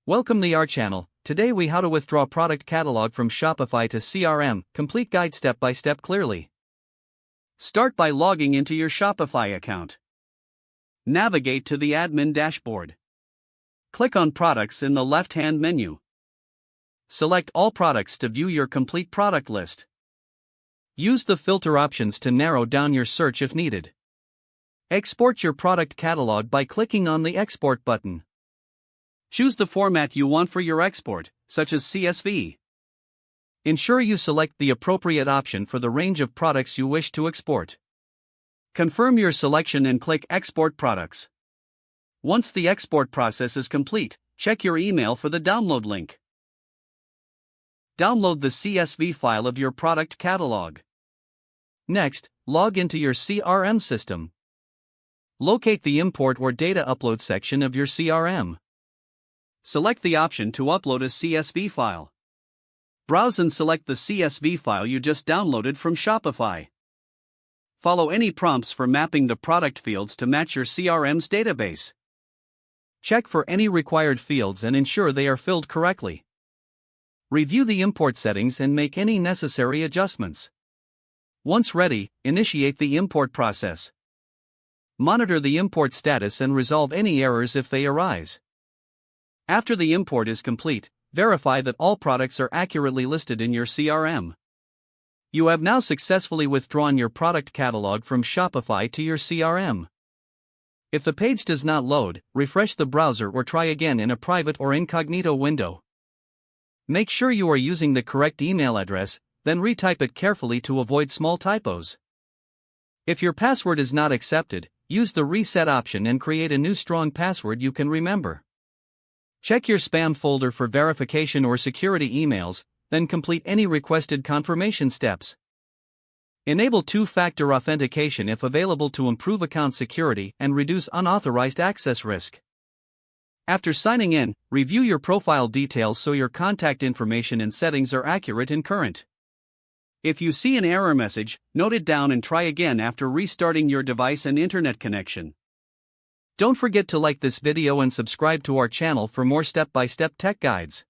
Welcome to our channel. Today we how to withdraw product catalog from Shopify to CRM, complete guide step by step clearly. Start by logging into your Shopify account. Navigate to the admin dashboard. Click on Products in the left-hand menu. Select all products to view your complete product list. Use the filter options to narrow down your search if needed. Export your product catalog by clicking on the Export button. Choose the format you want for your export, such as CSV. Ensure you select the appropriate option for the range of products you wish to export. Confirm your selection and click Export Products. Once the export process is complete, check your email for the download link. Download the CSV file of your product catalog. Next, log into your CRM system. Locate the Import or Data Upload section of your CRM. Select the option to upload a CSV file. Browse and select the CSV file you just downloaded from Shopify. Follow any prompts for mapping the product fields to match your CRM's database. Check for any required fields and ensure they are filled correctly. Review the import settings and make any necessary adjustments. Once ready, initiate the import process. Monitor the import status and resolve any errors if they arise. After the import is complete, verify that all products are accurately listed in your CRM. You have now successfully withdrawn your product catalog from Shopify to your CRM. If the page does not load, refresh the browser or try again in a private or incognito window. Make sure you are using the correct email address, then retype it carefully to avoid small typos. If your password is not accepted, use the reset option and create a new strong password you can remember. Check your spam folder for verification or security emails, then complete any requested confirmation steps. Enable two-factor authentication if available to improve account security and reduce unauthorized access risk. After signing in, review your profile details so your contact information and settings are accurate and current. If you see an error message, note it down and try again after restarting your device and internet connection. Don't forget to like this video and subscribe to our channel for more step-by-step tech guides.